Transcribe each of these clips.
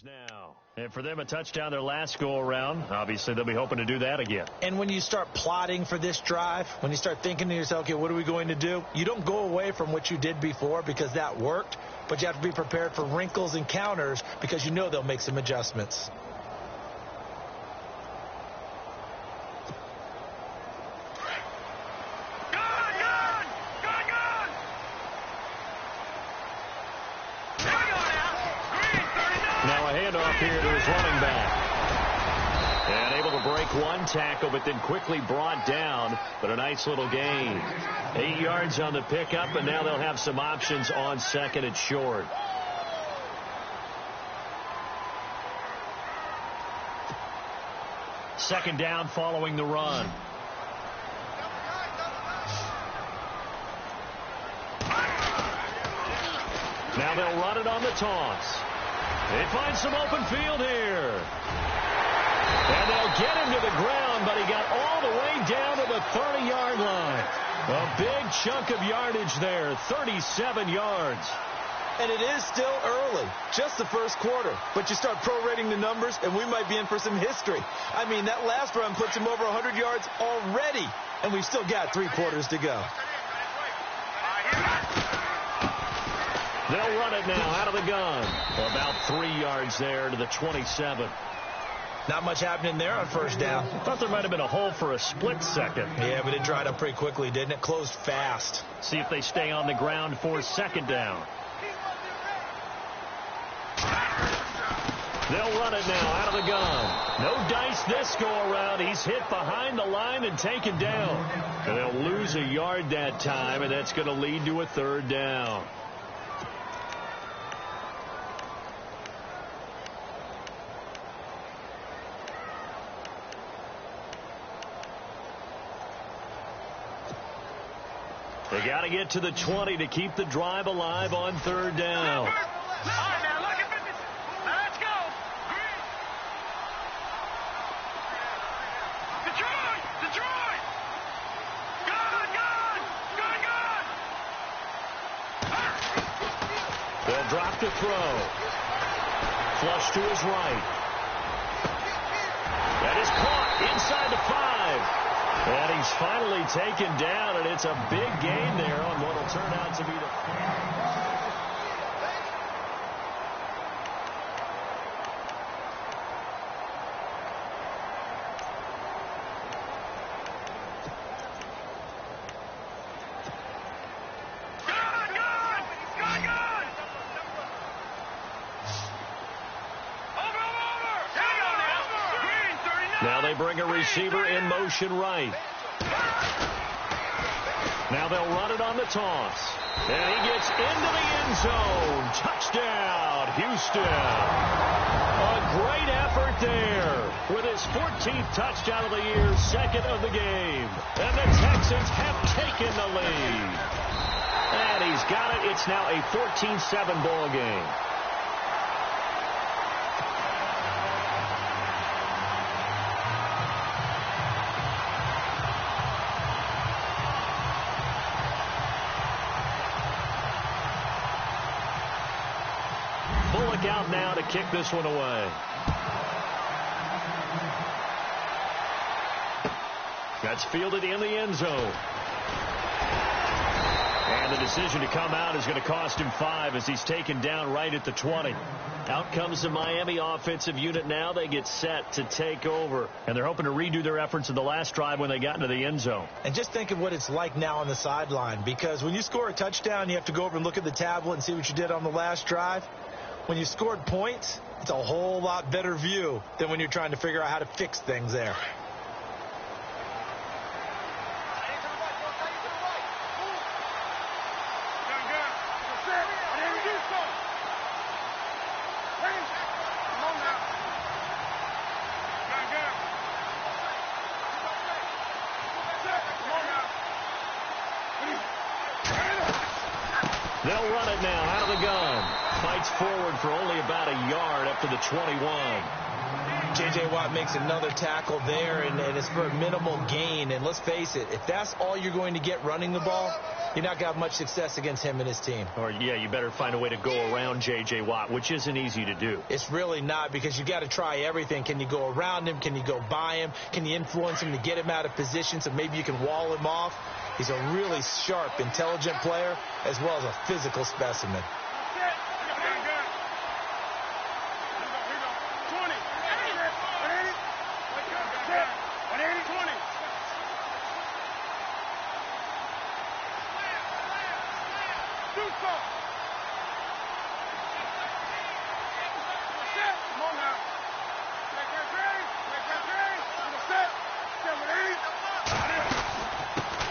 Now, and for them a touchdown their last go around. Obviously they'll be hoping to do that again. And when you start plotting for this drive, when you start thinking to yourself, okay, what are we going to do? You don't go away from what you did before because that worked, but you have to be prepared for wrinkles and counters because you know they'll make some adjustments. Here to his running back. And able to break one tackle, but then quickly brought down. But a nice little gain. 8 yards on the pickup, and now they'll have some options on second and short. Second down following the run. Now they'll run it on the toss. They find some open field here. And they'll get him to the ground, but he got all the way down to the 30-yard line. A big chunk of yardage there, 37 yards. And it is still early, just the first quarter. But you start prorating the numbers, and we might be in for some history. I mean, that last run puts him over 100 yards already, and we've still got 3 quarters to go. They'll run it now out of the gun. About 3 yards there to the 27. Not much happening there on first down. Thought there might have been a hole for a split second. Yeah, but it dried up pretty quickly, didn't it? Closed fast. See if they stay on the ground for second down. They'll run it now out of the gun. No dice this go around. He's hit behind the line and taken down. And they'll lose a yard that time, and that's going to lead to a third down. They got to get to the 20 to keep the drive alive on third down. All right, now, look at this. Let's go. Detroit. Good. They'll drop the throw. Flush to his right. That is caught inside the 5. And he's finally taken down, and it's a big gain there on what will turn out to be the... Now they bring a receiver in motion right. Now they'll run it on the toss. And he gets into the end zone. Touchdown, Houston. A great effort there with his 14th touchdown of the year, second of the game. And the Texans have taken the lead. And he's got it. It's now a 14-7 ball game. Out now to kick this one away. That's fielded in the end zone. And the decision to come out is going to cost him 5 as he's taken down right at the 20. Out comes the Miami offensive unit now. They get set to take over. And they're hoping to redo their efforts in the last drive when they got into the end zone. And just think of what it's like now on the sideline. Because when you score a touchdown, you have to go over and look at the tablet and see what you did on the last drive. When you scored points, it's a whole lot better view than when you're trying to figure out how to fix things there. They'll run it now out of the gun. Fights forward for only about a yard up to the 21. J.J. Watt makes another tackle there, and it's for a minimal gain. And let's face it, if that's all you're going to get running the ball, you're not going to have much success against him and his team. Or, yeah, you better find a way to go around J.J. Watt, which isn't easy to do. It's really not, because you got to try everything. Can you go around him? Can you go by him? Can you influence him to get him out of position so maybe you can wall him off? He's a really sharp, intelligent player, as well as a physical specimen.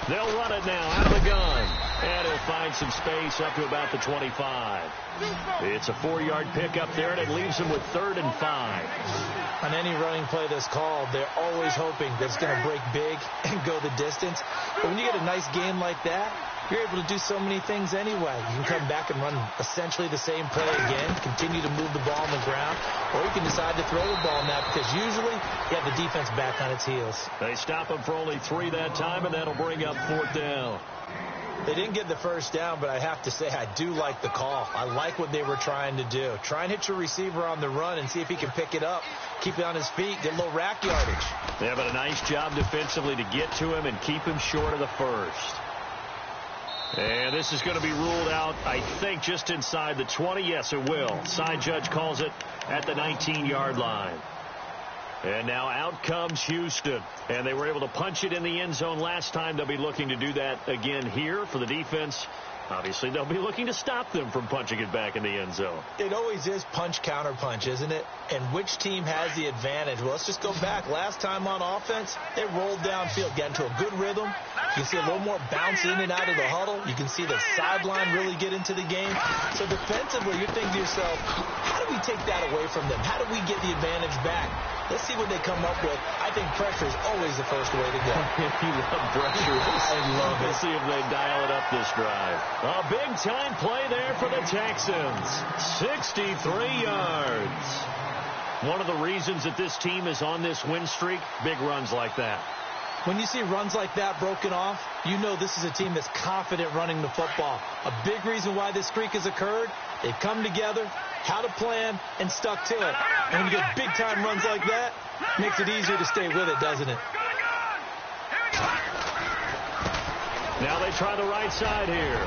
They'll run it now out of the gun. And he'll find some space up to about the 25. It's a 4-yard pickup there, and it leaves him with 3rd and 5. On any running play that's called, they're always hoping that it's going to break big and go the distance. But when you get a nice game like that, you're able to do so many things anyway. You can come back and run essentially the same play again, continue to move the ball on the ground, or you can decide to throw the ball now, because usually you have the defense back on its heels. They stop him for only 3 that time, and that'll bring up 4th down. They didn't get the first down, but I have to say I do like the call. I like what they were trying to do. Try and hit your receiver on the run and see if he can pick it up, keep it on his feet, get a little rack yardage. Yeah, but a nice job defensively to get to him and keep him short of the first. And this is going to be ruled out, I think, just inside the 20. Yes, it will. Side judge calls it at the 19-yard line. And now out comes Houston. And they were able to punch it in the end zone last time. They'll be looking to do that again here for the defense. Obviously, they'll be looking to stop them from punching it back in the end zone. It always is punch, counter punch, isn't it? And which team has the advantage? Well, let's just go back. Last time on offense, they rolled downfield, got into a good rhythm. You can see a little more bounce in and out of the huddle. You can see the sideline really get into the game. So defensively, you're thinking to yourself, how do we take that away from them? How do we get the advantage back? Let's see what they come up with. I think pressure is always the first way to go. You love pressure. I love it. Let's see if they dial it up this drive. A big-time play there for the Texans. 63 yards. One of the reasons that this team is on this win streak, big runs like that. When you see runs like that broken off, you know this is a team that's confident running the football. A big reason why this streak has occurred, they've come together, had a plan, and stuck to it. And when you get big-time runs like that, it makes it easier to stay with it, doesn't it? Now they try the right side here.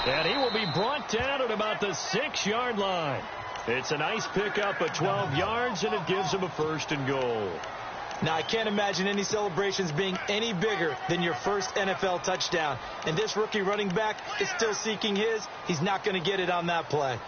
And he will be brought down at about the 6-yard line. It's a nice pickup of 12 yards, and it gives him a 1st and goal. Now, I can't imagine any celebrations being any bigger than your first NFL touchdown. And this rookie running back is still seeking his. He's not going to get it on that play.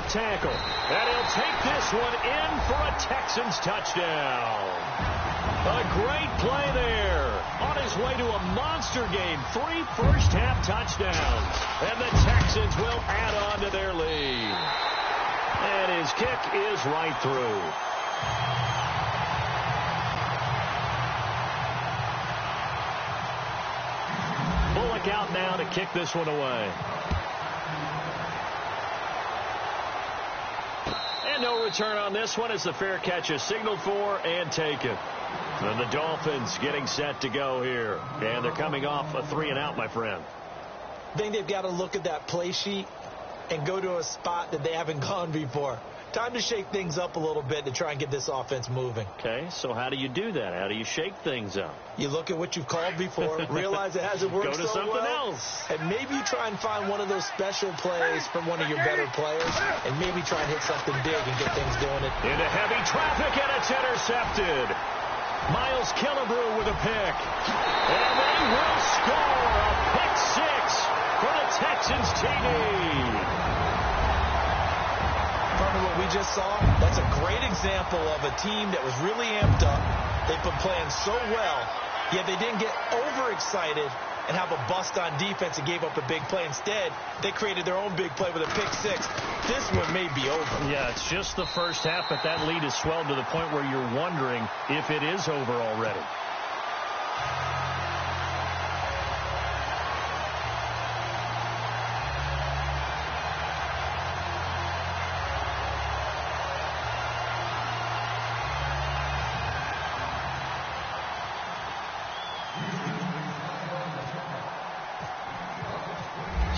Tackle, and he'll take this one in for a Texans touchdown. A great play there. On his way to a monster game, 3 first-half touchdowns, and the Texans will add on to their lead. And his kick is right through. Bullock out now to kick this one away. No return on this one as the fair catch is signaled for and taken. And the Dolphins getting set to go here. And they're coming off a 3-and-out, my friend. I think they've got to look at that play sheet and go to a spot that they haven't gone before. Time to shake things up a little bit to try and get this offense moving. Okay, so how do you do that? How do you shake things up? You look at what you've called before, realize it hasn't worked so well. Go to something else. And maybe you try and find one of those special plays from one of your better players, and maybe try and hit something big and get things going. Into heavy traffic, and it's intercepted. Miles Killebrew with a pick. And they will score a pick 6 for the Texans TD. From what we just saw, that's a great example of a team that was really amped up, They've been playing so well, yet they didn't get overexcited and have a bust on defense and gave up a big play. Instead, they created their own big play with a pick six. This one may be over. Yeah, it's just the first half, but that lead has swelled to the point where you're wondering if it is over already.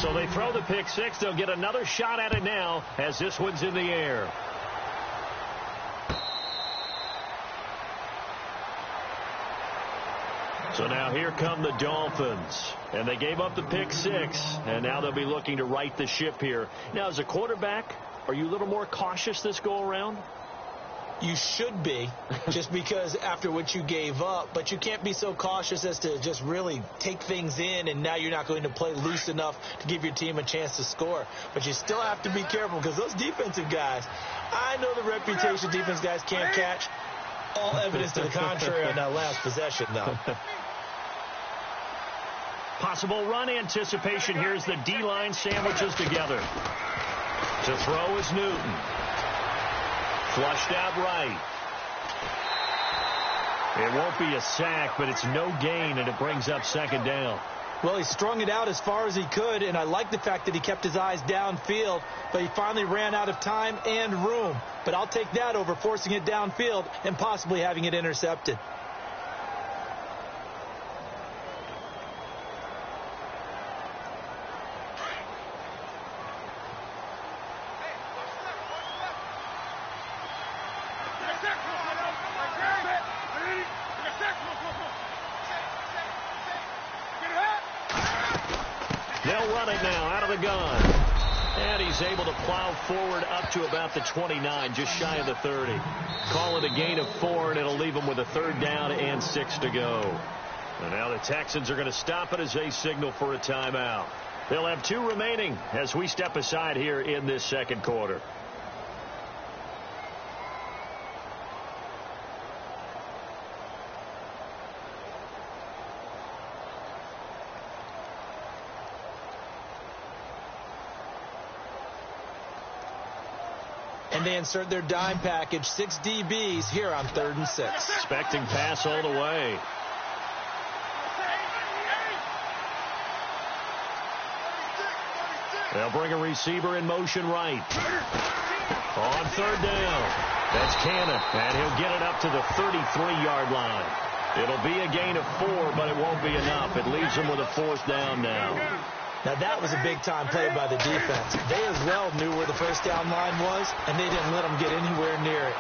So they throw the pick six. They'll get another shot at it now as this one's in the air. So now here come the Dolphins. And they gave up the pick six. And now they'll be looking to right the ship here. Now, as a quarterback, are you a little more cautious this go around? You should be, just because after what you gave up. But you can't be so cautious as to just really take things in, and now you're not going to play loose enough to give your team a chance to score. But you still have to be careful, because those defensive guys, I know the reputation defense guys can't catch. All evidence to the contrary on that last possession, though. Possible run anticipation. Here's the D-line sandwiches together. To throw is Newton. Flushed out right. It won't be a sack, but it's no gain, and it brings up second down. Well, he strung it out as far as he could, and I like the fact that he kept his eyes downfield, but he finally ran out of time and room. But I'll take that over forcing it downfield and possibly having it intercepted. They'll run it now out of the gun. And he's able to plow forward up to about the 29, just shy of the 30. Call it a gain of 4, and it'll leave him with a third down and 6 to go. And now the Texans are going to stop it as they signal for a timeout. They'll have 2 remaining as we step aside here in this second quarter. And they insert their dime package, 6 DBs here on 3rd and 6. Expecting pass all the way. They'll bring a receiver in motion right. On 3rd down. That's Cannon, and he'll get it up to the 33-yard line. It'll be a gain of 4, but it won't be enough. It leaves them with a 4th down now. Now, that was a big-time play by the defense. They as well knew where the first down line was, and they didn't let them get anywhere near it.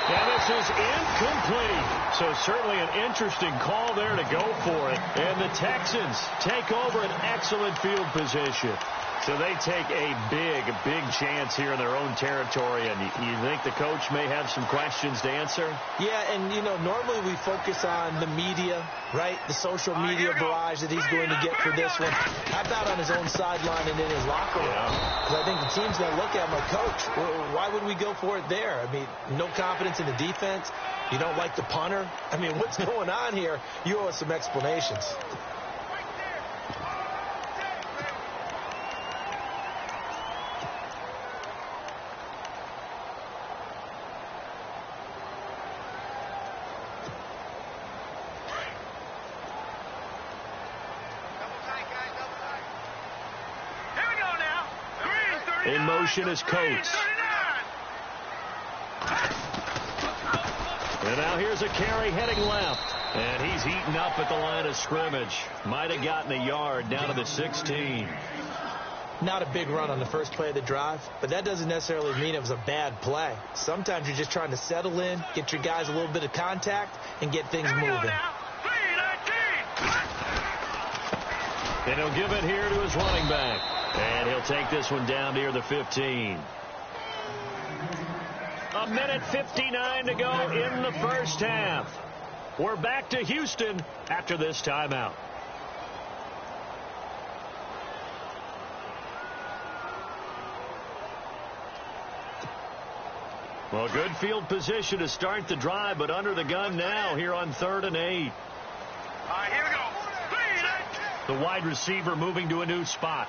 And this is incomplete. So certainly an interesting call there to go for it. And the Texans take over an excellent field position. So they take a big chance here in their own territory. And you think the coach may have some questions to answer? Yeah, and, you know, normally we focus on the media, right? The social media barrage that he's going to get for this one. How about on his own sideline and in his locker room? Because I think the team's going to look at him like, Coach, why would we go for it there? I mean, no confidence in the defense. You don't like the punter. I mean, what's going on here? You owe us some explanations. In motion is Coates. And now here's a carry heading left. And he's eaten up at the line of scrimmage. Might have gotten a yard down to the 16. Not a big run on the first play of the drive, but that doesn't necessarily mean it was a bad play. Sometimes you're just trying to settle in, get your guys a little bit of contact, and get things moving. And he'll give it here to his running back. And he'll take this one down near the 15. A minute 59 to go in the first half. We're back to Houston after this timeout. Well, good field position to start the drive, but under the gun now here on 3rd and 8. All right, here we go. The wide receiver moving to a new spot.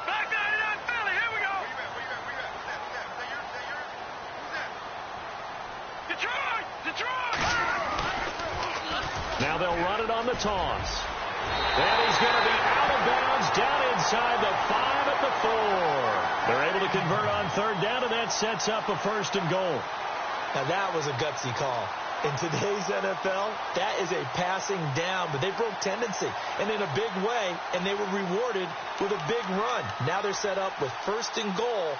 Back 99 Philly, here we go. Detroit! Now they'll run it on the toss. And he's going to be out of bounds down inside the 5 at the 4. They're able to convert on 3rd down, and that sets up a 1st and goal. Now that was a gutsy call. In today's NFL, that is a passing down, but they broke tendency and in a big way, and they were rewarded with a big run. Now they're set up with 1st and goal.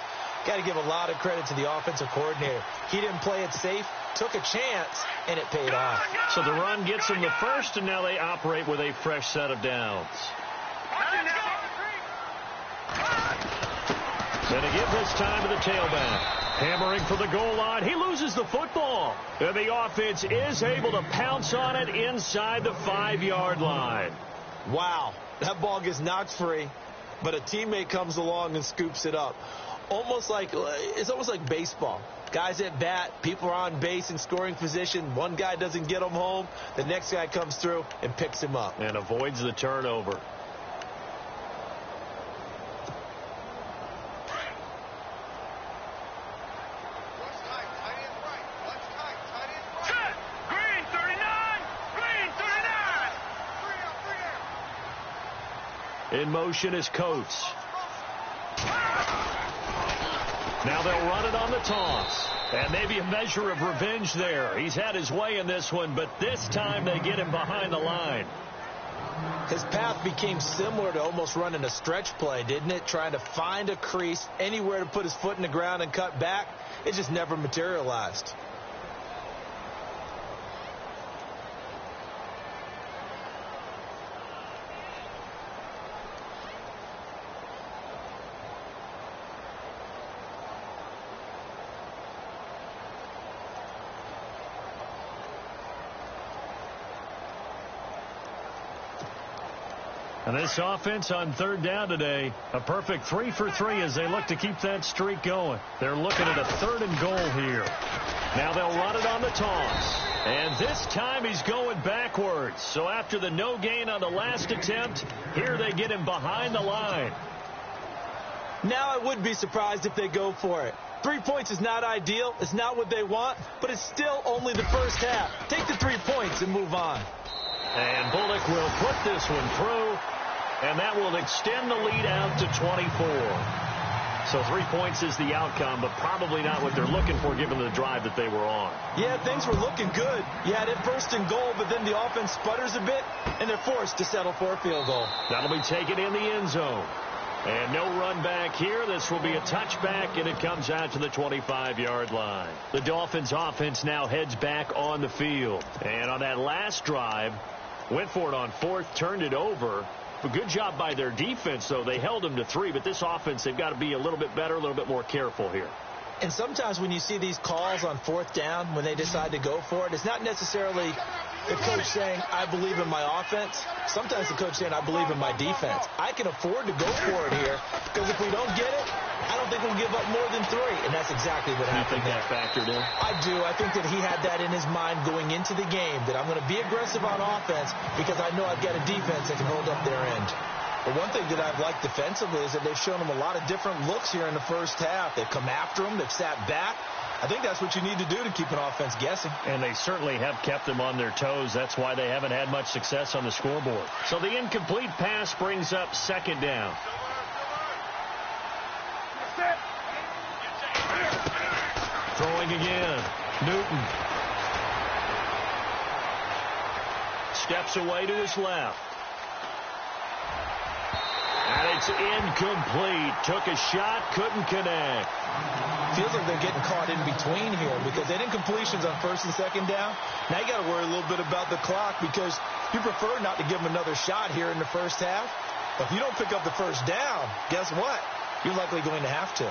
Got to give a lot of credit to the offensive coordinator. He didn't play it safe, took a chance, and it paid off. So the run gets them the 1st, and now they operate with a fresh set of downs. And to give this time to the tailback. Hammering for the goal line. He loses the football. And the offense is able to pounce on it inside the 5-yard line. Wow, that ball gets knocked free, but a teammate comes along and scoops it up. It's almost like baseball. Guys at bat, people are on base in scoring position. One guy doesn't get him home. The next guy comes through and picks him up. And avoids the turnover. In motion is Coates. Now they'll run it on the toss. And maybe a measure of revenge there. He's had his way in this one, but this time they get him behind the line. His path became similar to almost running a stretch play, didn't it? Trying to find a crease, anywhere to put his foot in the ground and cut back. It just never materialized. And this offense on 3rd down today, a perfect 3 for 3 as they look to keep that streak going. They're looking at a 3rd and goal here. Now they'll run it on the toss. And this time he's going backwards. So after the no gain on the last attempt, here they get him behind the line. Now I would be surprised if they go for it. 3 points is not ideal. It's not what they want, but it's still only the first half. Take the 3 points and move on. And Bullock will put this one through, and that will extend the lead out to 24. So 3 points is the outcome, but probably not what they're looking for given the drive that they were on. Yeah, things were looking good. You had it 1st and goal, but then the offense sputters a bit, and they're forced to settle for a field goal. That'll be taken in the end zone. And no run back here. This will be a touchback, and it comes out to the 25-yard line. The Dolphins offense now heads back on the field. And on that last drive, went for it on 4th, turned it over. A good job by their defense, though. They held them to 3, but this offense, they've got to be a little bit better, a little bit more careful here. And sometimes when you see these calls on 4th down, when they decide to go for it, it's not necessarily the coach saying, I believe in my offense. Sometimes the coach saying, I believe in my defense. I can afford to go for it here, because if we don't get it, I don't think we'll give up more than 3. And that's exactly what happened. You think that factored in? I do. I think that he had that in his mind going into the game, that I'm going to be aggressive on offense because I know I've got a defense that can hold up their end. But one thing that I've liked defensively is that they've shown them a lot of different looks here in the first half. They've come after them. They've sat back. I think that's what you need to do to keep an offense guessing. And they certainly have kept them on their toes. That's why they haven't had much success on the scoreboard. So the incomplete pass brings up 2nd down. Throwing again. Newton. Steps away to his left. And it's incomplete. Took a shot, couldn't connect. Feels like they're getting caught in between here because they did incompletions on 1st and 2nd down. Now you got to worry a little bit about the clock because you prefer not to give them another shot here in the first half. But if you don't pick up the 1st down, guess what? You're likely going to have to.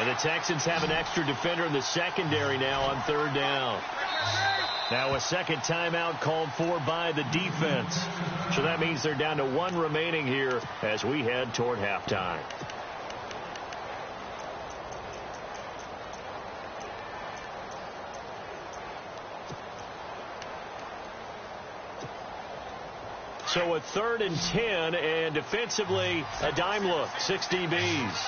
And the Texans have an extra defender in the secondary now on 3rd down. Now a second timeout called for by the defense. So that means they're down to 1 remaining here as we head toward halftime. So a 3rd and 10, and defensively a dime look, 6 DBs.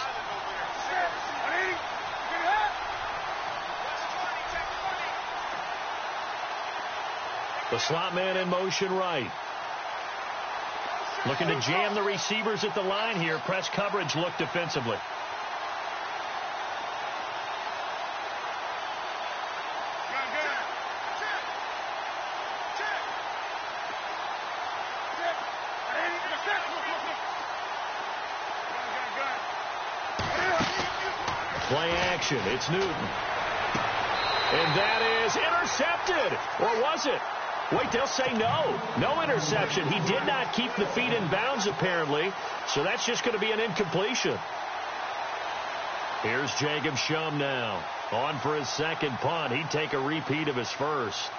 The slot man in motion right. Looking to jam the receivers at the line here. Press coverage look defensively. Play action. It's Newton. And that is intercepted. Or was it? Wait, they'll say no. No interception. He did not keep the feet in bounds, apparently. So that's just going to be an incompletion. Here's Jacob Shum now. On for his second punt. He'd take a repeat of his first.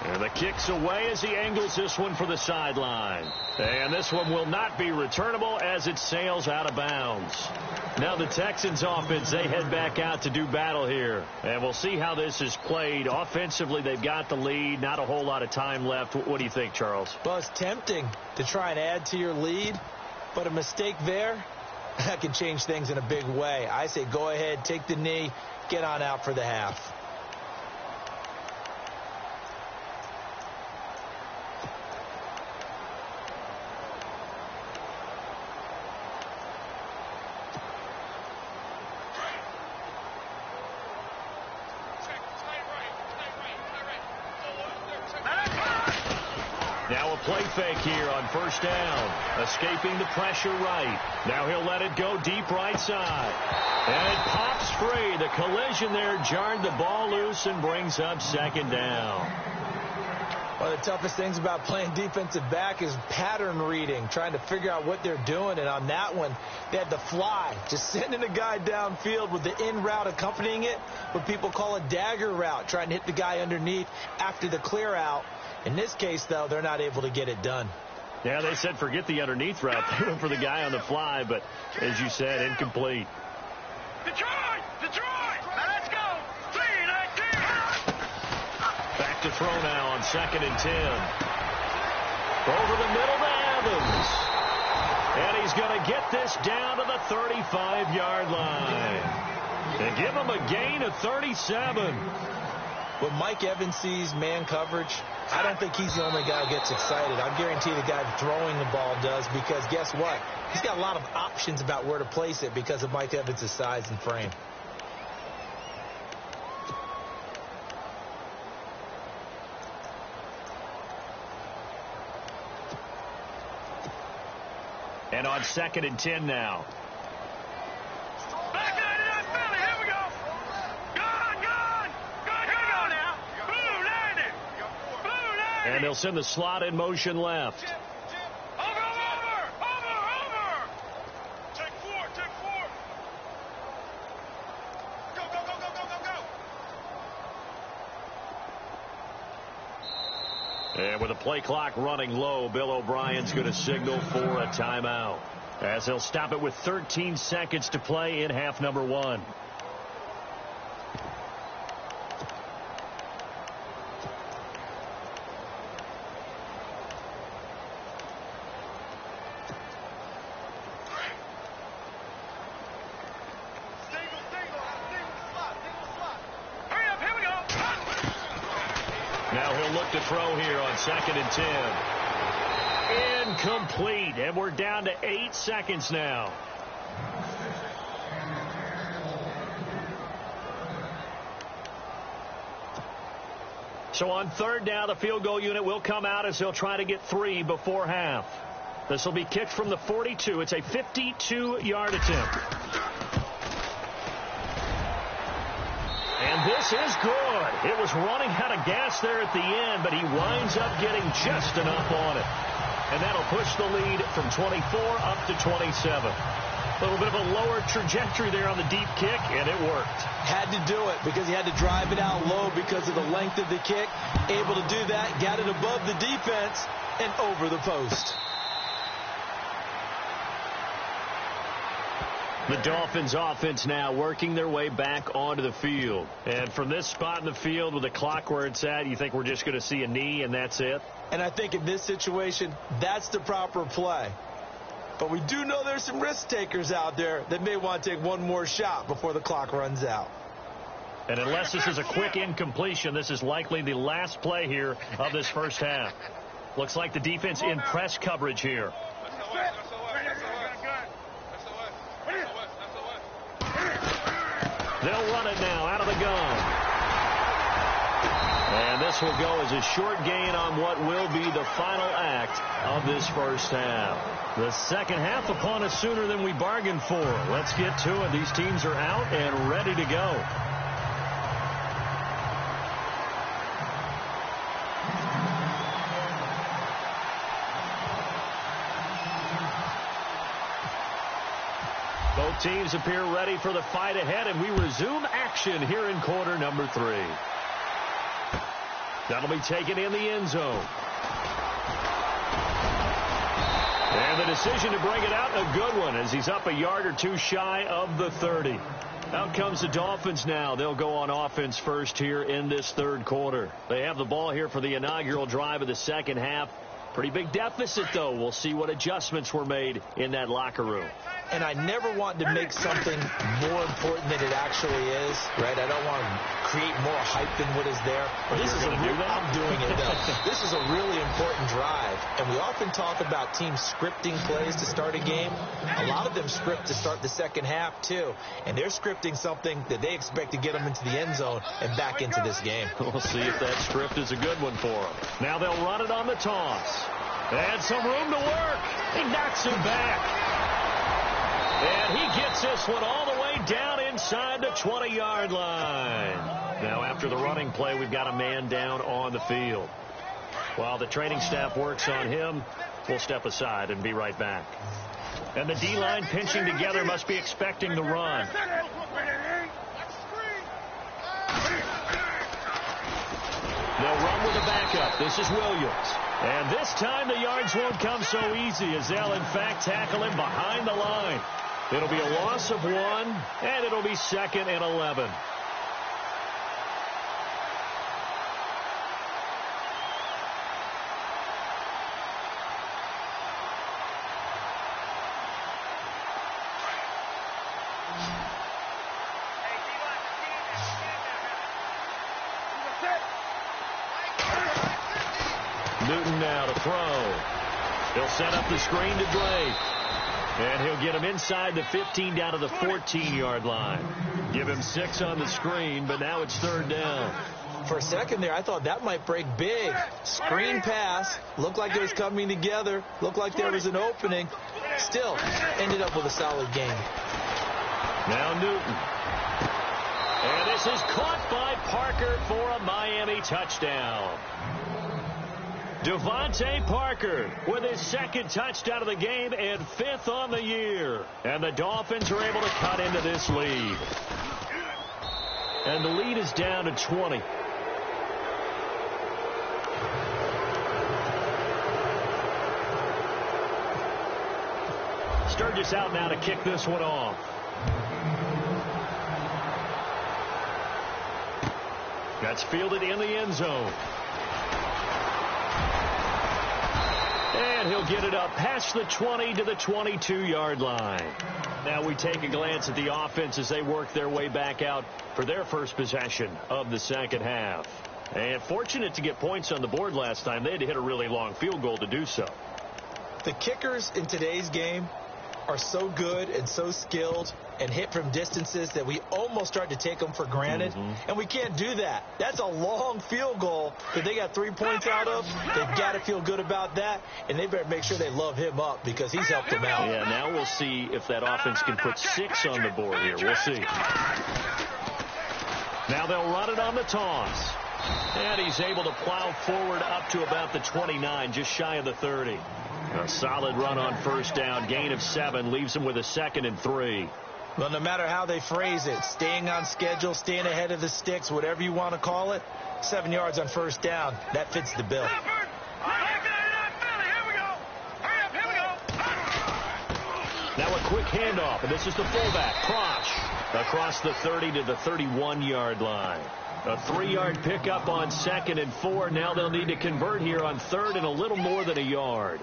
And the kick's away as he angles this one for the sideline. And this one will not be returnable as it sails out of bounds. Now the Texans offense, they head back out to do battle here. And we'll see how this is played. Offensively, they've got the lead. Not a whole lot of time left. What do you think, Charles? Well, it's tempting to try and add to your lead, but a mistake there, that can change things in a big way. I say go ahead, take the knee, get on out for the half. Now a play fake here on first down. Escaping the pressure right. Now he'll let it go deep right side. And it pops free. The collision there jarred the ball loose and brings up second down. One of the toughest things about playing defensive back is pattern reading, trying to figure out what they're doing. And on that one, they had the fly, just sending a guy downfield with the in route accompanying it, what people call a dagger route, trying to hit the guy underneath after the clear out. In this case, though, they're not able to get it done. Yeah, they said forget the underneath route. They went for the guy on the fly, but as you said, incomplete. Detroit! Detroit! Let's go! 3-19! Back to throw now on 2nd and 10. Over the middle to Evans. And he's going to get this down to the 35-yard line. And give him a gain of 37. When Mike Evans sees man coverage, I don't think he's the only guy who gets excited. I guarantee the guy throwing the ball does, because guess what? He's got a lot of options about where to place it because of Mike Evans' size and frame. And on 2nd and 10 now. Back 99 Philly, here we go! Gone! Go now! Blue 90! Blue 90! And they'll send the slot in motion left. Over! Take 4! Go! And with the play clock running low, Bill O'Brien's going to signal for a timeout, as he'll stop it with 13 seconds to play in half number 1. Now he'll look to throw here on 2nd and 10. Incomplete, and we're down to 8 seconds now. So on 3rd down, the field goal unit will come out as they'll try to get 3 before half. This will be kicked from the 42. It's a 52-yard attempt. And this is good. It was running out of gas there at the end, but he winds up getting just enough on it. And that'll push the lead from 24 up to 27. A little bit of a lower trajectory there on the deep kick, and it worked. Had to do it because he had to drive it out low because of the length of the kick. Able to do that, got it above the defense and over the post. The Dolphins offense now working their way back onto the field. And from this spot in the field with the clock where it's at, you think we're just going to see a knee and that's it? And I think in this situation, that's the proper play. But we do know there's some risk takers out there that may want to take one more shot before the clock runs out. And unless this is a quick incompletion, this is likely the last play here of this first half. Looks like the defense in press coverage here. They'll run it now out of the gun. And this will go as a short gain on what will be the final act of this first half. The second half upon us sooner than we bargained for. Let's get to it. These teams are out and ready to go. Both teams appear ready for the fight ahead, and we resume action here in quarter number 3. That'll be taken in the end zone. And the decision to bring it out, a good one, as he's up a yard or two shy of the 30. Out comes the Dolphins now. They'll go on offense first here in this third quarter. They have the ball here for the inaugural drive of the second half. Pretty big deficit, though. We'll see what adjustments were made in that locker room. And I never want to make something more important than it actually is, right? I don't want to create more hype than what is there. But this is I'm doing it, though. This is a really important drive. And we often talk about teams scripting plays to start a game. A lot of them script to start the second half, too. And they're scripting something that they expect to get them into the end zone and back into this game. We'll see if that script is a good one for them. Now they'll run it on the toss. And some room to work. He knocks him back. And he gets this one all the way down inside the 20-yard line. Now, after the running play, we've got a man down on the field. While the training staff works on him, we'll step aside and be right back. And the D-line pinching together must be expecting the run. They'll run with a backup. This is Williams. And this time the yards won't come so easy as they'll, in fact, tackle him behind the line. It'll be a loss of 1, and it'll be 2nd and 11. Newton now to throw. He'll set up the screen to Drake. And he'll get him inside the 15 down to the 14-yard line. Give him 6 on the screen, but now it's 3rd down. For a second there, I thought that might break big. Screen pass. Looked like it was coming together. Looked like there was an opening. Still, ended up with a solid game. Now Newton. And this is caught by Parker for a Miami touchdown. Devontae Parker with his 2nd touchdown of the game and 5th on the year. And the Dolphins are able to cut into this lead. And the lead is down to 20. Sturgis out now to kick this one off. That's fielded in the end zone. And he'll get it up past the 20 to the 22-yard line. Now we take a glance at the offense as they work their way back out for their first possession of the second half. And fortunate to get points on the board last time. They had to hit a really long field goal to do so. The kickers in today's game are so good and so skilled and hit from distances that we almost start to take them for granted. And we can't do that. That's a long field goal that they got 3 points out of. They've got to feel good about that, and they better make sure they love him up because he's helped them out. Yeah, now we'll see if that offense can put 6 on the board here. We'll see. Now they'll run it on the toss. And he's able to plow forward up to about the 29, just shy of the 30. A solid run on first down. Gain of 7 leaves him with a 2nd and 3. Well, no matter how they phrase it, staying on schedule, staying ahead of the sticks, whatever you want to call it, 7 yards on first down, that fits the bill. Now a quick handoff, and this is the fullback, Crosh, across the 30 to the 31-yard line. A 3-yard pickup on 2nd and 4. Now they'll need to convert here on 3rd and a little more than a yard.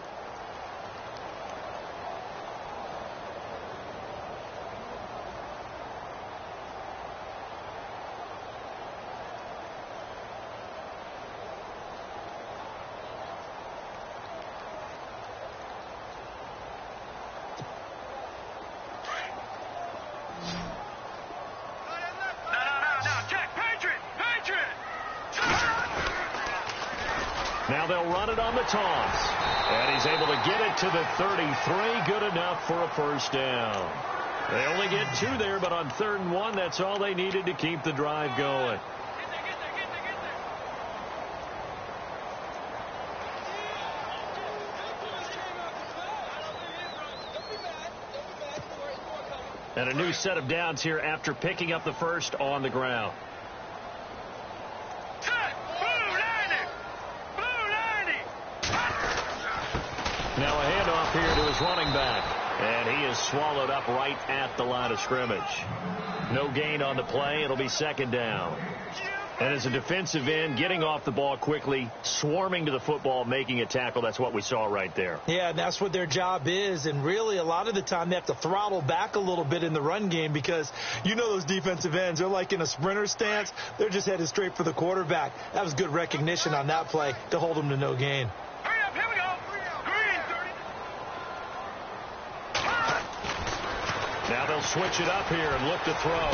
Now they'll run it on the toss. And he's able to get it to the 33. Good enough for a first down. They only get 2 there, but on 3rd and 1, that's all they needed to keep the drive going. And a new set of downs here after picking up the first on the ground. Now a handoff here to his running back. And he is swallowed up right at the line of scrimmage. No gain on the play. It'll be 2nd down. And as a defensive end, getting off the ball quickly, swarming to the football, making a tackle, that's what we saw right there. Yeah, and that's what their job is. And really, a lot of the time, they have to throttle back a little bit in the run game because you know those defensive ends, they're like in a sprinter stance. They're just headed straight for the quarterback. That was good recognition on that play to hold them to no gain. Now they'll switch it up here and look to throw.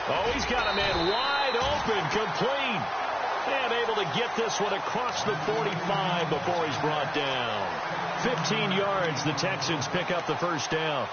Oh, he's got a man wide open, complete. And able to get this one across the 45 before he's brought down. 15 yards, the Texans pick up the first down.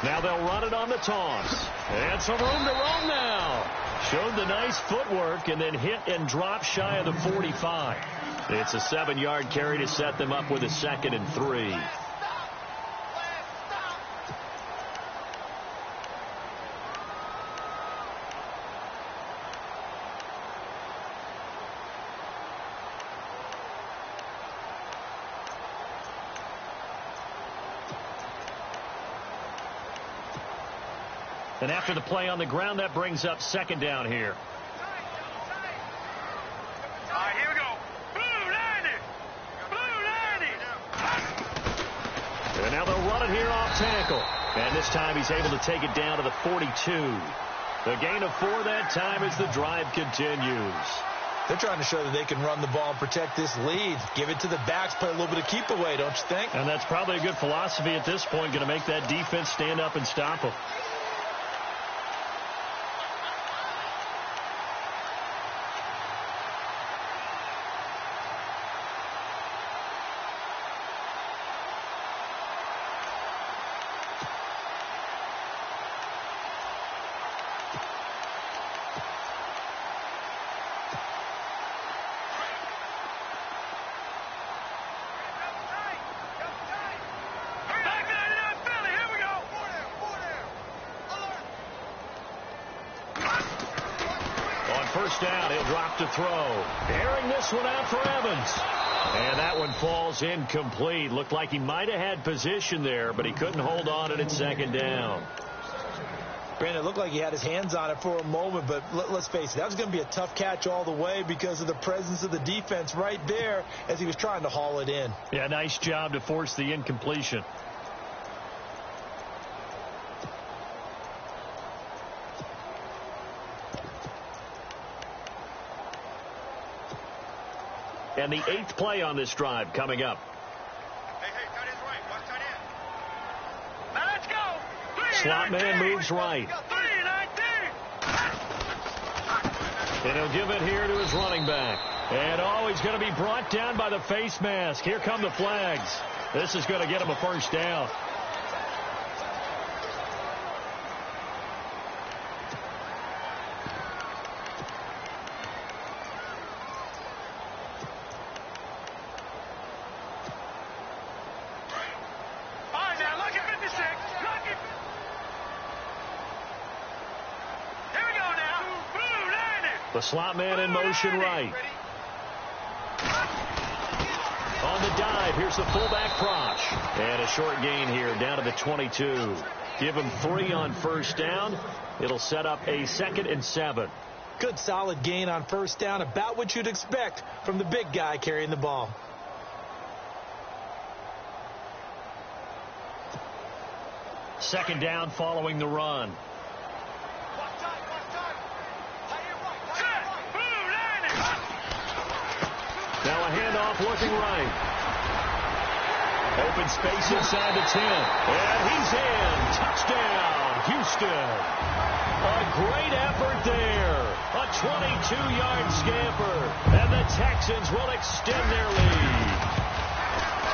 Now they'll run it on the toss. And some room to run now. Showed the nice footwork and then hit and drop shy of the 45. It's a 7-yard carry to set them up with a 2nd and 3. And after the play on the ground, that brings up 2nd down here. All right, here we go. Blue 90. And now they'll run it here off tackle. And this time he's able to take it down to the 42. The gain of 4 that time as the drive continues. They're trying to show that they can run the ball and protect this lead. Give it to the backs, play a little bit of keep away, don't you think? And that's probably a good philosophy at this point, going to make that defense stand up and stop them. First down, he'll drop to throw. Airing this one out for Evans. And that one falls incomplete. Looked like he might have had position there, but he couldn't hold on it at 2nd down. Brandon, it looked like he had his hands on it for a moment, but let's face it, that was going to be a tough catch all the way because of the presence of the defense right there as he was trying to haul it in. Yeah, nice job to force the incompletion. And the 8th play on this drive coming up. Hey, tight end's right. Watch tight end. Now let's go. slot man moves right. And he'll give it here to his running back. And, oh, he's going to be brought down by the face mask. Here come the flags. This is going to get him a first down. The slot man in motion right. On the dive, here's the fullback Prosh. And a short gain here down to the 22. Give him 3 on first down. It'll set up a 2nd and 7. Good solid gain on first down, about what you'd expect from the big guy carrying the ball. Second down following the run. Now a handoff looking right. Open space inside the 10. And he's in. Touchdown, Houston. A great effort there. A 22-yard scamper. And the Texans will extend their lead.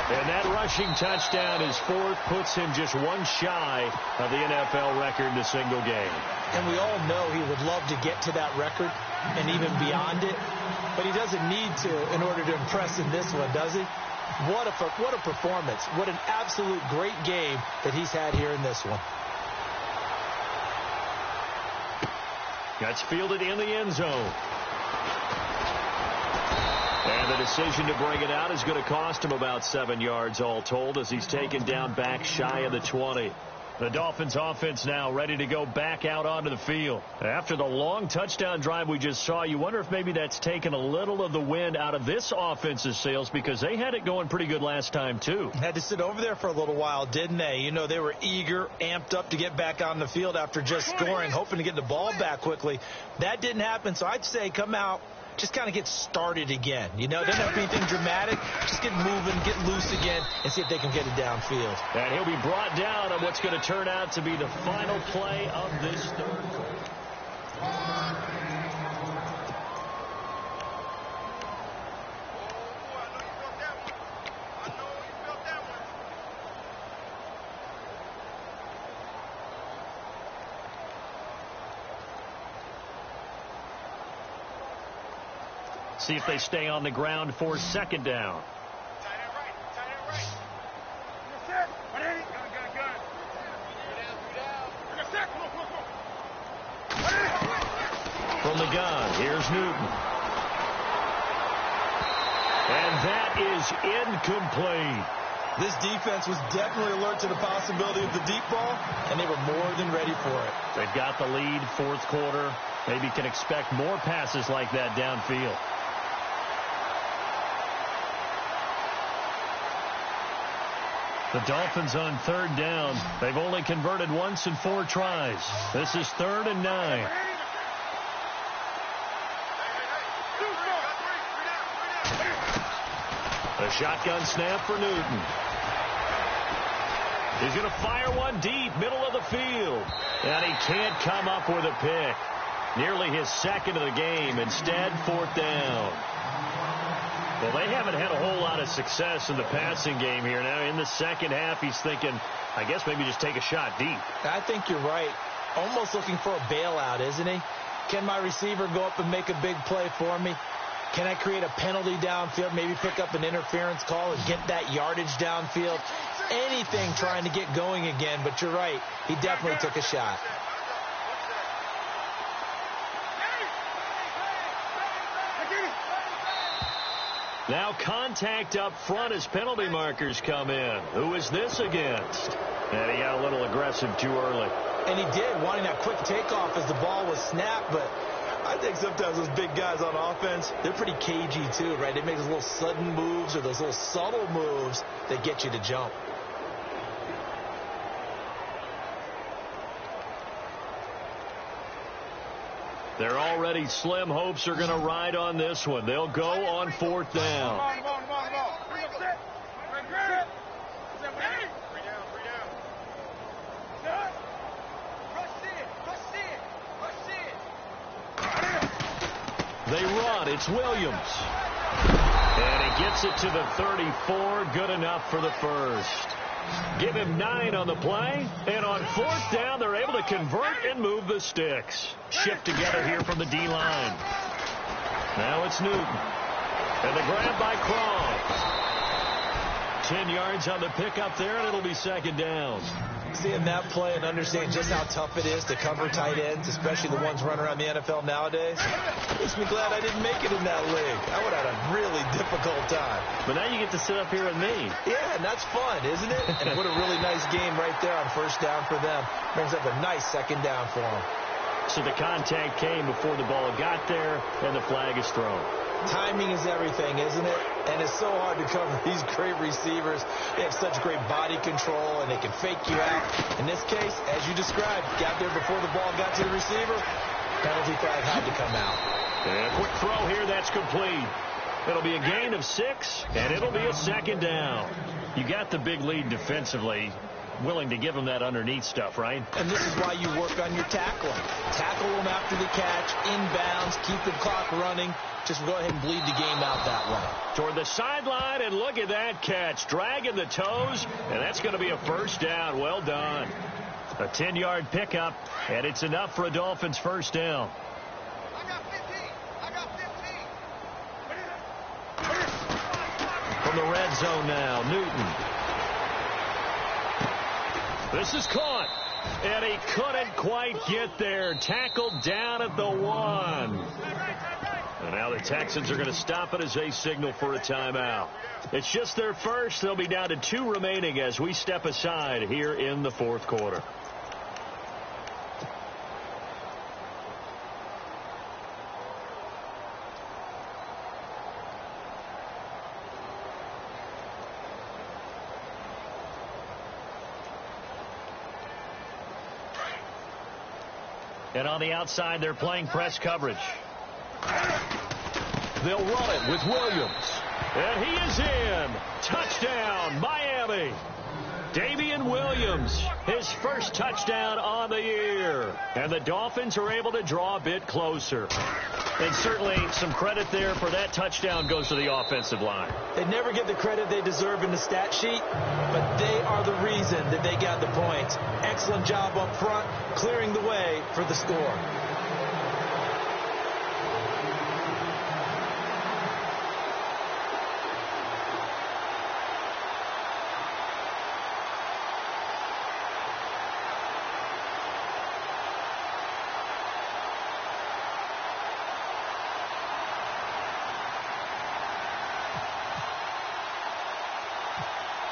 And that rushing touchdown, his 4th, puts him just 1 shy of the NFL record in a single game. And we all know he would love to get to that record and even beyond it. But he doesn't need to in order to impress in this one, does he? What a performance. What an absolute great game that he's had here in this one. Gets fielded in the end zone. And the decision to bring it out is going to cost him about 7 yards all told as he's taken down back shy of the 20. The Dolphins offense now ready to go back out onto the field. After the long touchdown drive we just saw, you wonder if maybe that's taken a little of the wind out of this offense's sails because they had it going pretty good last time too. Had to sit over there for a little while, didn't they? You know, they were eager, amped up to get back on the field after just scoring, hoping to get the ball back quickly. That didn't happen, so I'd say come out, just kind of get started again. You know, it doesn't have to be anything dramatic. Just get moving, get loose again, and see if they can get it downfield. And he'll be brought down on what's going to turn out to be the final play of this third quarter. See if they stay on the ground for second down. From the gun, here's Newton. And that is incomplete. This defense was definitely alert to the possibility of the deep ball, and they were more than ready for it. They've got the lead, 4th quarter. Maybe can expect more passes like that downfield. The Dolphins on 3rd down. They've only converted once in 4 tries. This is 3rd and 9. A shotgun snap for Newton. He's going to fire one deep, middle of the field. And he can't come up with a pick. Nearly his 2nd of the game. Instead, 4th down. Well, they haven't had a whole lot of success in the passing game here. Now, in the second half, he's thinking, I guess maybe just take a shot deep. I think you're right. Almost looking for a bailout, isn't he? Can my receiver go up and make a big play for me? Can I create a penalty downfield, maybe pick up an interference call and get that yardage downfield? Anything trying to get going again, but you're right. He definitely took a shot. Now contact up front as penalty markers come in. Who is this against? And he got a little aggressive too early. And he did, wanting that quick takeoff as the ball was snapped. But I think sometimes those big guys on offense, they're pretty cagey too, right? They make those little sudden moves or those little subtle moves that get you to jump. They're already slim hopes are going to ride on this one. They'll go on 4th down. out. It's Williams. And he gets it to the 34. Good enough for the first. Give him 9 on the play. And on 4th down, they're able to convert and move the sticks. Shift together here from the D-line. Now it's Newton. And the grab by Croft. 10 yards on the pickup there, and it'll be 2nd down. Seeing that play and understanding just how tough it is to cover tight ends, especially the ones running around the NFL nowadays, makes me glad I didn't make it in that league. I would have had a really difficult time. But now you get to sit up here with me. Yeah, and that's fun, isn't it? And what a really nice game right there on 1st down for them. Brings up a nice 2nd down for them. So the contact came before the ball got there, and the flag is thrown. Timing is everything, isn't it? And it's so hard to cover these great receivers. They have such great body control, and they can fake you out. In this case, as you described, got there before the ball got to the receiver. Penalty flag had to come out. And a quick throw here, that's complete. It'll be a gain of 6, and it'll be a 2nd down. You got the big lead defensively. Willing to give them that underneath stuff, right? And this is why you work on your tackling. Tackle them after the catch, inbounds, keep the clock running. Just go ahead and bleed the game out that way. Toward the sideline, and look at that catch. Dragging the toes, and that's going to be a 1st down. Well done. A 10-yard pickup, and it's enough for a Dolphins 1st down. I got 15. I got 15. From the red zone now, Newton. This is caught, and he couldn't quite get there. Tackled down at the 1. And now the Texans are going to stop it as they signal for a timeout. It's just their first. They'll be down to 2 remaining as we step aside here in the 4th quarter. And on the outside, they're playing press coverage. They'll run it with Williams. And he is in. Touchdown, Miami. Damian Williams, his first touchdown on the year. And the Dolphins are able to draw a bit closer. And certainly some credit there for that touchdown goes to the offensive line. They never get the credit they deserve in the stat sheet, but they are the reason that they got the points. Excellent job up front, clearing the way for the score.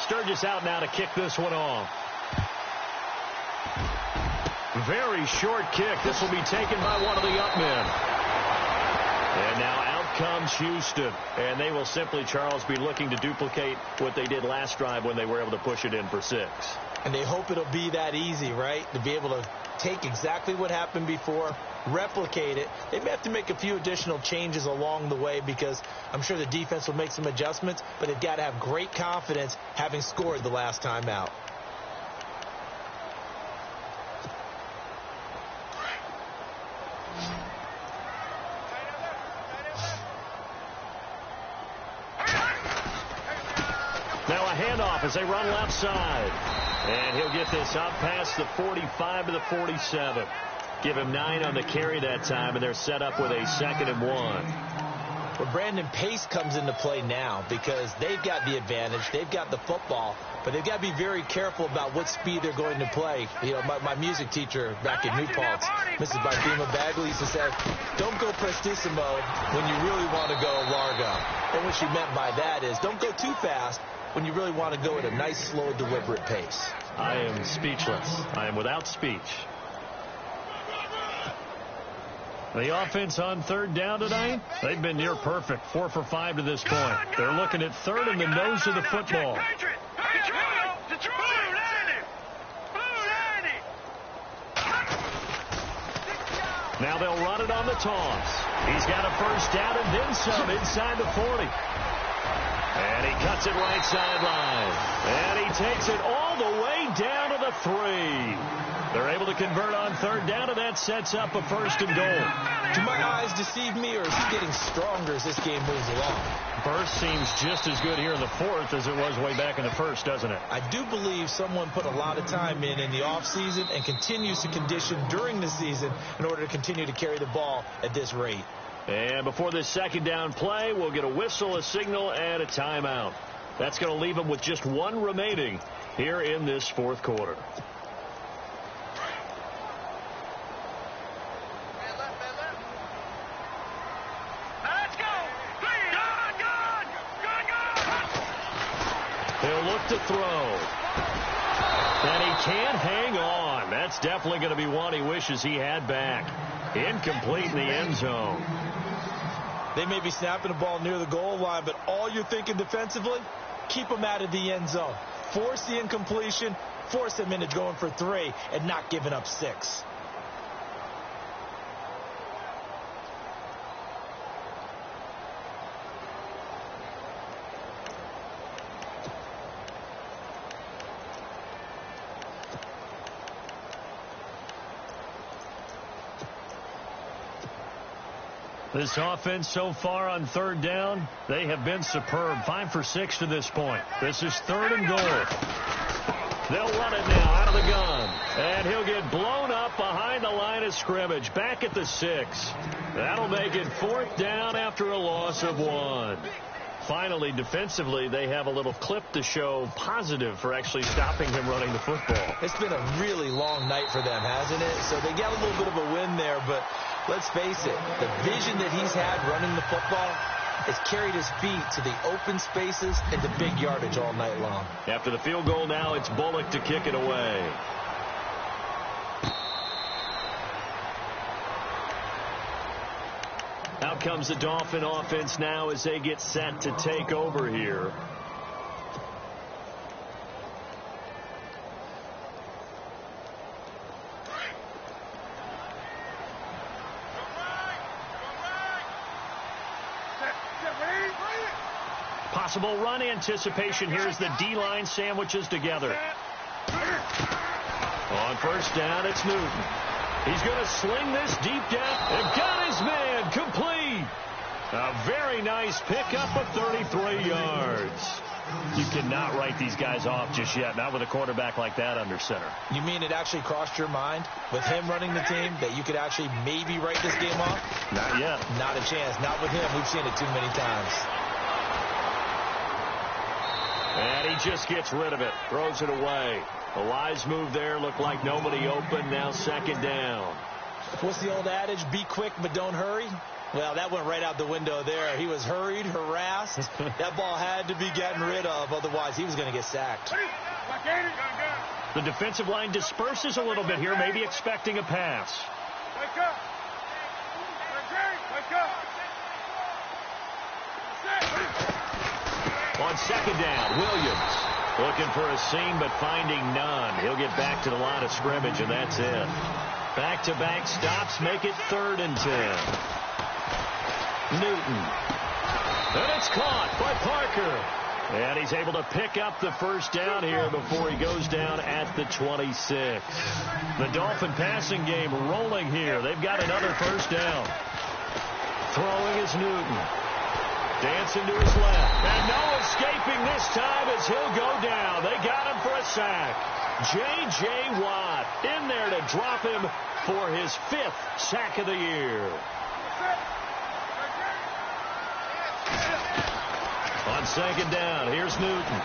Sturgis out now to kick this one off. Very short kick. This will be taken by one of the up men. And now out comes Houston. And they will simply, Charles, be looking to duplicate what they did last drive when they were able to push it in for 6. And they hope it'll be that easy, right? To be able to take exactly what happened before, replicate it. They may have to make a few additional changes along the way because I'm sure the defense will make some adjustments, but they've got to have great confidence having scored the last time out. Now a handoff as they run left side. And he'll get this up past the 45 to the 47. Give him 9 on the carry that time, and they're set up with a 2nd and 1. Well, Brandon, pace comes into play now because they've got the advantage. They've got the football, but they've got to be very careful about what speed they're going to play. You know, my music teacher back in New Paltz, Mrs. Barthema Bagley, used to say, don't go prestissimo when you really want to go largo. And what she meant by that is don't go too fast when you really want to go at a nice, slow, deliberate pace. I am speechless. I am without speech. The offense on 3rd down tonight, they've been near perfect, 4 for 5 to this point. They're looking at 3rd in the nose of the football. Now they'll run it on the toss. He's got a 1st down and then some inside the 40. And he cuts it right sideline. And he takes it all the way down to the 3. They're able to convert on third down, and that sets up a 1st and goal. Do my eyes deceive me, or is he getting stronger as this game moves along? Burst seems just as good here in the 4th as it was way back in the 1st, doesn't it? I do believe someone put a lot of time in the offseason and continues to condition during the season in order to continue to carry the ball at this rate. And before this 2nd down play, we'll get a whistle, a signal, and a timeout. That's going to leave them with just 1 remaining here in this 4th quarter. He'll look to throw. And he can't hang on. That's definitely going to be one he wishes he had back. Incomplete in the end zone. They may be snapping the ball near the goal line, but all you're thinking defensively, keep them out of the end zone. Force the incompletion, force them into going for 3, and not giving up 6. This offense so far on third down, they have been superb. 5 for 6 to this point. This is 3rd and goal. They'll run it now out of the gun. And he'll get blown up behind the line of scrimmage. Back at the 6. That'll make it 4th down after a loss of 1. Finally, defensively, they have a little clip to show positive for actually stopping him running the football. It's been a really long night for them, hasn't it? So they got a little bit of a win there, but let's face it, the vision that he's had running the football has carried his feet to the open spaces and the big yardage all night long. After the field goal now, it's Bullock to kick it away. Out comes the Dolphin offense now as they get set to take over here. Possible run anticipation here as the D-line sandwiches together. On 1st down, it's Newton. He's going to sling this deep down and got his man complete. A very nice pickup of 33 yards. You cannot write these guys off just yet, not with a quarterback like that under center. You mean it actually crossed your mind with him running the team that you could actually maybe write this game off? Not yet. Not a chance. Not with him. We've seen it too many times. And he just gets rid of it. Throws it away. A wise move there. Looked like nobody open. Now 2nd down. What's the old adage? Be quick, but don't hurry. Well, that went right out the window there. He was hurried, harassed. That ball had to be gotten rid of. Otherwise, he was going to get sacked. The defensive line disperses a little bit here, maybe expecting a pass. Wake up. Wake up. On 2nd down, Williams looking for a seam but finding none. He'll get back to the line of scrimmage, and that's it. Back-to-back stops make it 3rd and 10. Newton. And it's caught by Parker. And he's able to pick up the 1st down here before he goes down at the 26. The Dolphin passing game rolling here. They've got another 1st down. Throwing is Newton. Dancing to his left. And no escaping this time as he'll go down. They got him for a sack. J.J. Watt in there to drop him for his 5th sack of the year. On 2nd down, here's Newton.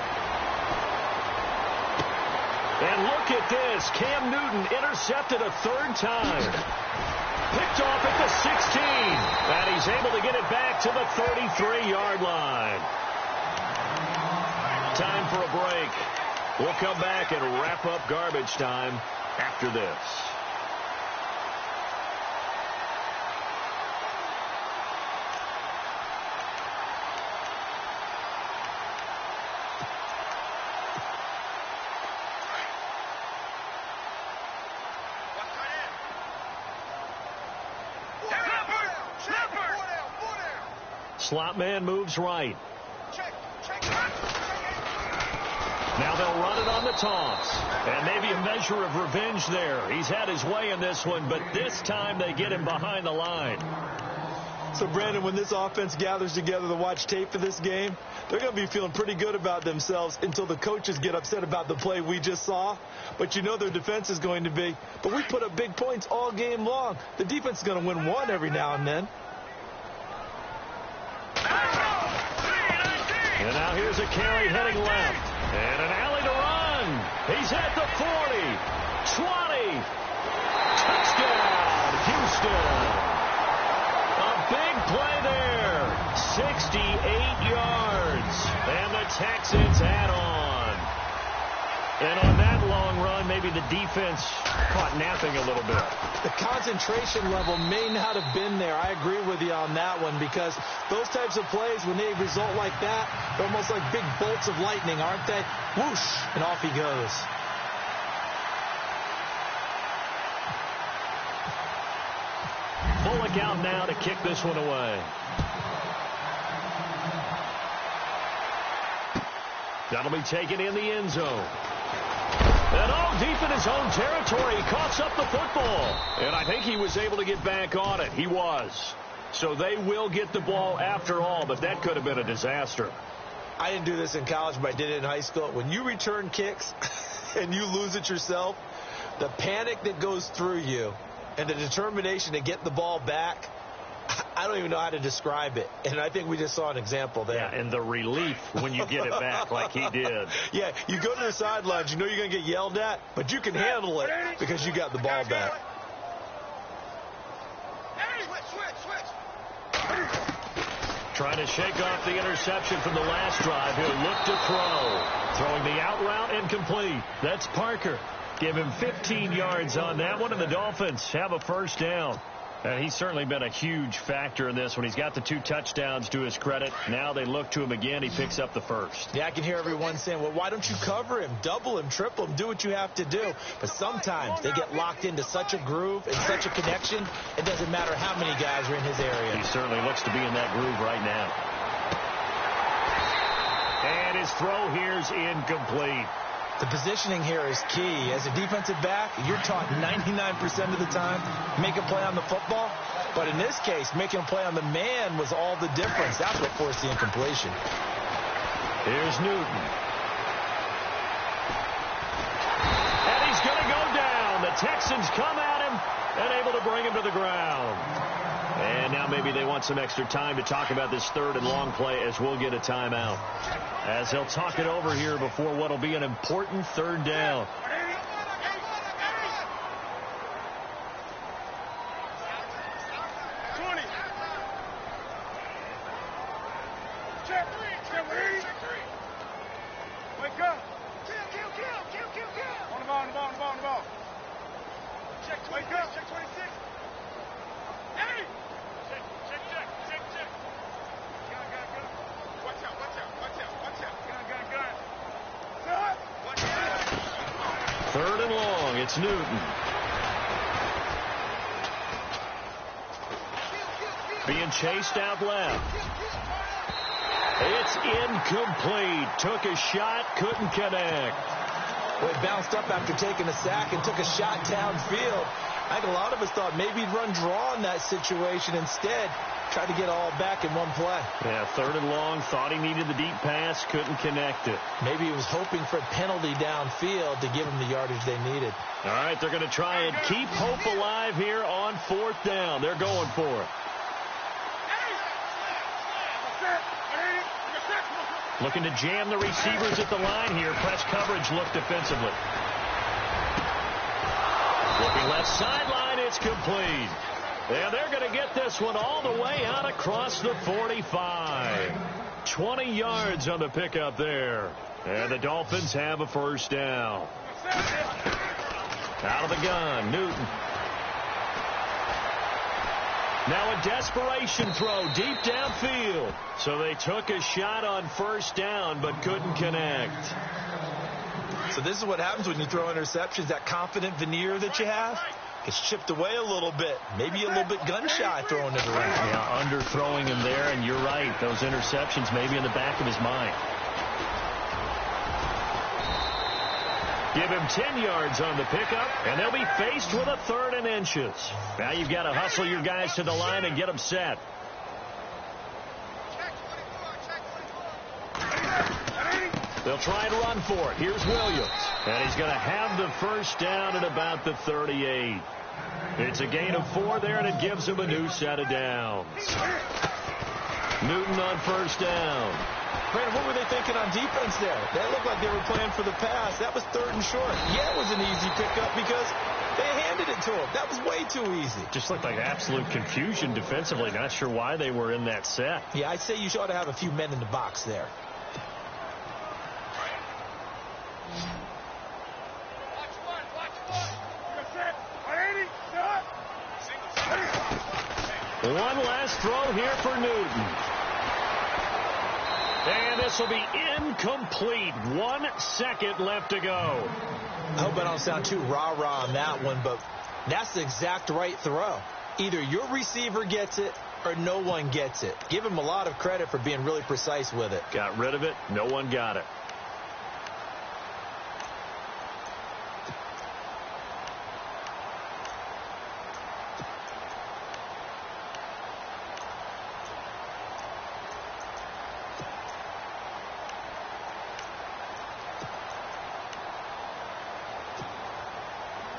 And look at this. Cam Newton intercepted a 3rd time. Picked off at the 16. And he's able to get it back to the 33-yard line. Time for a break. We'll come back and wrap up garbage time after this. Slot man moves right. Now they'll run it on the toss. And maybe a measure of revenge there. He's had his way in this one, but this time they get him behind the line. So, Brandon, when this offense gathers together to watch tape for this game, they're going to be feeling pretty good about themselves until the coaches get upset about the play we just saw. But you know their defense is going to be. But we put up big points all game long. The defense is going to win one every now and then. And now here's a carry heading left. And an alley to run. He's at the 40, 20. Touchdown, Houston. A big play there. 68 yards. And the Texans add on. And on that long run, maybe the defense caught napping a little bit. The concentration level may not have been there. I agree with you on that one, because those types of plays, when they result like that, they're almost like big bolts of lightning, aren't they? Whoosh, and off he goes. Bullock out now to kick this one away. That'll be taken in the end zone. And all deep in his own territory, he coughs up the football. And I think he was able to get back on it. He was. So they will get the ball after all, but that could have been a disaster. I didn't do this in college, but I did it in high school. When you return kicks and you lose it yourself, the panic that goes through you and the determination to get the ball back, I don't even know how to describe it. And I think we just saw an example there. Yeah, and the relief when you get it back like he did. Yeah, you go to the sidelines, you know you're going to get yelled at, but you can handle it because you got the ball back. Trying to shake off the interception from the last drive. He'll look to throw. Throwing the out route incomplete. That's Parker. Give him 15 yards on that one, and the Dolphins have a first down. And he's certainly been a huge factor in this one. He's got the 2 touchdowns to his credit. Now they look to him again. He picks up the first. Yeah, I can hear everyone saying, well, why don't you cover him? Double him, triple him, do what you have to do. But sometimes they get locked into such a groove and such a connection, it doesn't matter how many guys are in his area. He certainly looks to be in that groove right now. And his throw here's incomplete. The positioning here is key. As a defensive back, you're taught 99% of the time, make a play on the football. But in this case, making a play on the man was all the difference. That's what forced the incompletion. Here's Newton. And he's going to go down. The Texans come at him and able to bring him to the ground. And now maybe they want some extra time to talk about this 3rd and long play, as we'll get a timeout. As they'll talk it over here before what will be an important 3rd down. Wake up. On the ball. Check 26. Check 26. Hey! Check. Gun. Watch out. Gun. 3rd and long. It's Newton. Being chased out left. It's incomplete. Took a shot, couldn't connect. Well, he bounced up after taking a sack and took a shot downfield. I think a lot of us thought maybe he'd run draw in that situation. Instead, tried to get all back in one play. Yeah, 3rd and long. Thought he needed the deep pass, couldn't connect it. Maybe he was hoping for a penalty downfield to give him the yardage they needed. All right, they're going to try and keep hope alive here on 4th down. They're going for it. Looking to jam the receivers at the line here. Press coverage look defensively. Looking left sideline, it's complete. And they're going to get this one all the way out across the 45. 20 yards on the pickup there. And the Dolphins have a first down. Out of the gun, Newton. Now a desperation throw deep downfield. So they took a shot on 1st down but couldn't connect. So this is what happens when you throw interceptions. That confident veneer that you have gets chipped away a little bit. Maybe a little bit gun-shy throwing it around. Yeah, underthrowing him there, and you're right. Those interceptions maybe in the back of his mind. Give him 10 yards on the pickup, and they'll be faced with a 3rd and inches. Now you've got to hustle your guys to the line and get them set. They'll try and run for it. Here's Williams. And he's going to have the first down at about the 38. It's a gain of 4 there, and it gives him a new set of downs. Newton on first down. Brandon, what were they thinking on defense there? They looked like they were playing for the pass. That was 3rd and short. Yeah, it was an easy pickup because they handed it to him. That was way too easy. Just looked like absolute confusion defensively. Not sure why they were in that set. Yeah, I'd say you ought to have a few men in the box there. One last throw here for Newton. And this will be incomplete. 1 second left to go. I hope I don't sound too rah-rah on that one, but that's the exact right throw. Either your receiver gets it or no one gets it. Give him a lot of credit for being really precise with it. Got rid of it. No one got it.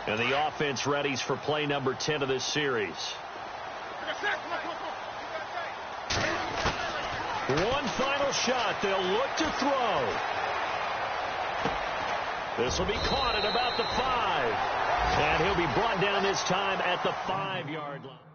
And the offense readies for play number 10 of this series. One final shot. They'll look to throw. This will be caught at about the 5. And he'll be brought down this time at the 5-yard line.